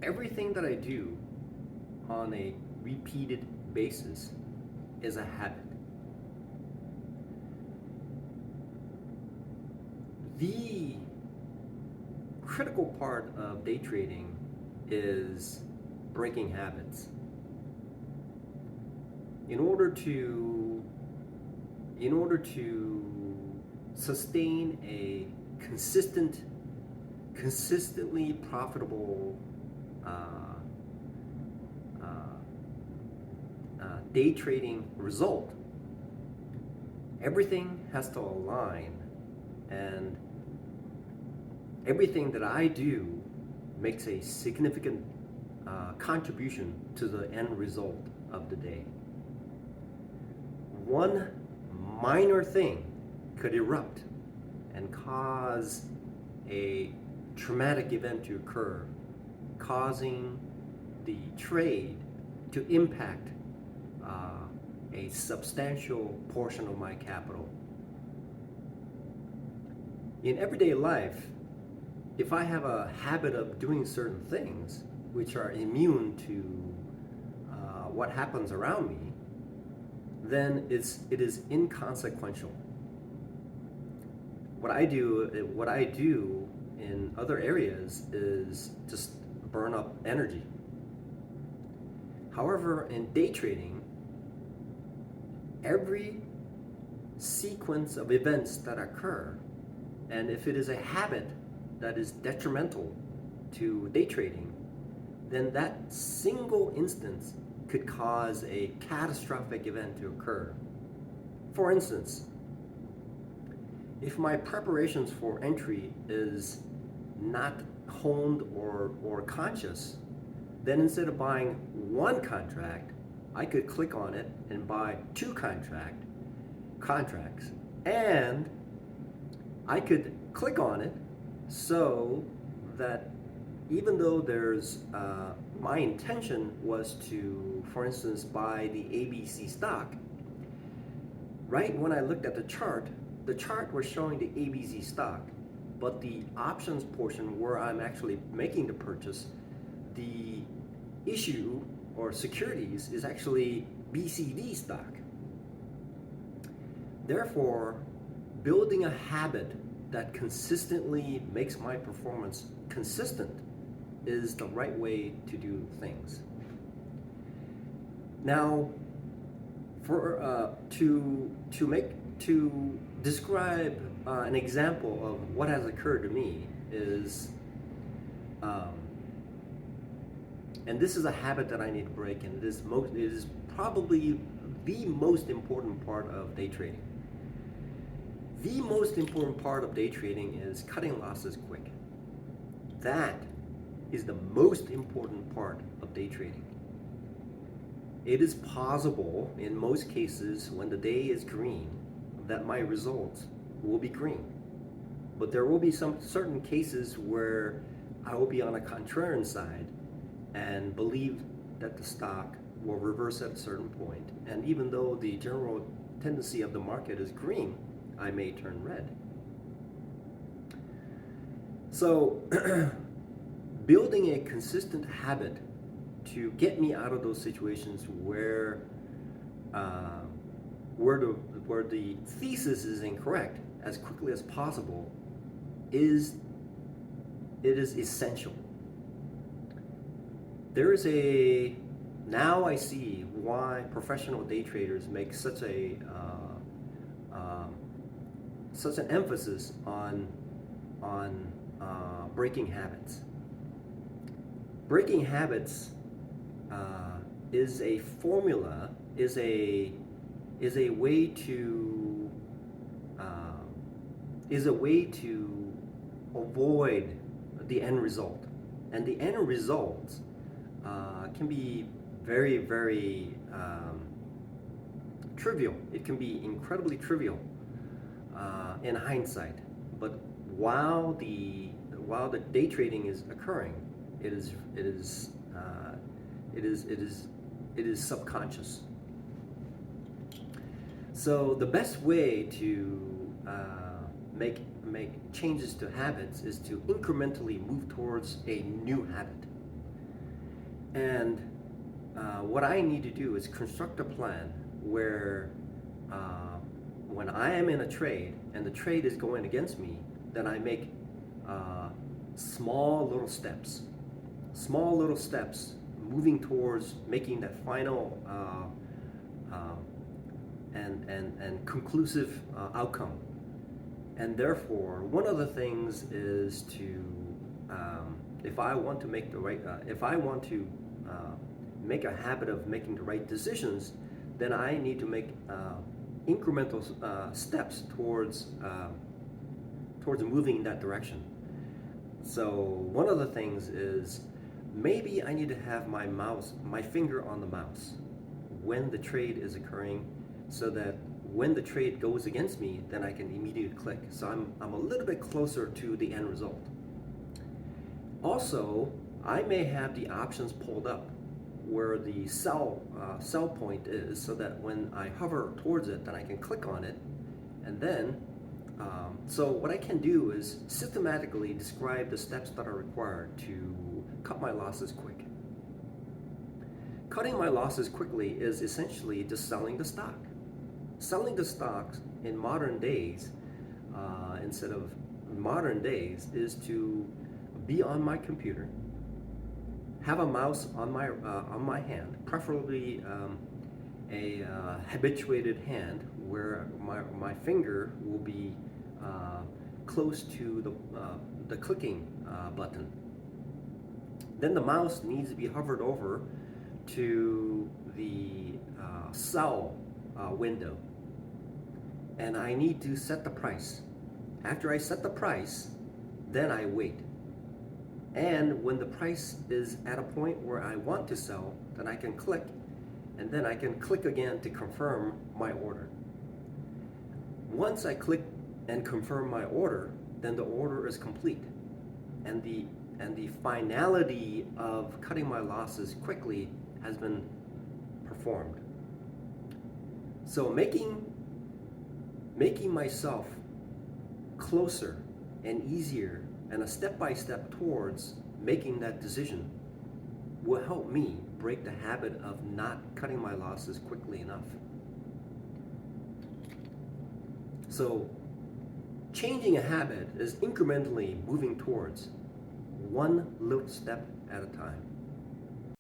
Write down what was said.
Everything that I do on a repeated basis is a habit. The critical part of day trading is breaking habits. In order to in order to sustain a consistently profitable uh, uh, day trading result, everything has to align, and everything that I do makes a significant contribution to the end result of the day. One minor thing could erupt and cause a traumatic event to occur, causing the trade to impact a substantial portion of my capital. In everyday life, if I have a habit of doing certain things which are immune to what happens around me, then it is inconsequential. What I do in other areas is just burn up energy. However, in day trading, every sequence of events that occur, and if it is a habit that is detrimental to day trading, then that single instance could cause a catastrophic event to occur. For instance, if my preparations for entry is not honed or conscious, then instead of buying one contract, I could click on it and buy two contracts. And I could click on it so that even though there's my intention was to, for instance, buy the ABC stock, right when I looked at the chart was showing the ABC stock, but the options portion where I'm actually making the purchase, the issue or securities is actually BCD stock. Therefore, building a habit that consistently makes my performance consistent is the right way to do things. Now, for to describe an example of what has occurred to me is, um, and this is a habit that I need to break, and it is probably the most important part of day trading. The most important part of day trading is cutting losses quick. That is the most important part of day trading. It is possible in most cases when the day is green that my results will be green. But there will be some certain cases where I will be on a contrarian side and believe that the stock will reverse at a certain point. And even though the general tendency of the market is green, I may turn red. So building a consistent habit to get me out of those situations where the thesis is incorrect as quickly as possible is essential. There is now I see why professional day traders make such an emphasis on breaking habits. Breaking habits is a formula, is a way to avoid the end result, and the end result can be very, very trivial. It can be incredibly trivial in hindsight, but while the day trading is occurring, it is subconscious. So the best way to make changes to habits is to incrementally move towards a new habit. And what I need to do is construct a plan where when I am in a trade and the trade is going against me, then I make uh, small little steps moving towards making that final and conclusive outcome. And therefore, one of the things is to, if I want to make the right, if I want to make a habit of making the right decisions, then I need to make incremental steps towards moving in that direction. So one of the things is maybe I need to have my finger on the mouse when the trade is occurring, so that when the trade goes against me, then I can immediately click. So I'm a little bit closer to the end result. Also, I may have the options pulled up where the sell point is, so that when I hover towards it, then I can click on it, and then so what I can do is systematically describe the steps that are required to cut my losses quick. Cutting my losses quickly is essentially just selling the stock. Selling the stocks in modern days, instead of modern days, is to be on my computer, have a mouse on my hand, preferably a habituated hand where my finger will be close to the clicking button. Then the mouse needs to be hovered over to the sell window, and I need to set the price. After I set the price, then I wait. And when the price is at a point where I want to sell, then I can click, and then I can click again to confirm my order. Once I click and confirm my order, then the order is complete. And the finality of cutting my losses quickly has been performed. So making myself closer and easier and a step-by-step towards making that decision will help me break the habit of not cutting my losses quickly enough. So changing a habit is incrementally moving towards one little step at a time.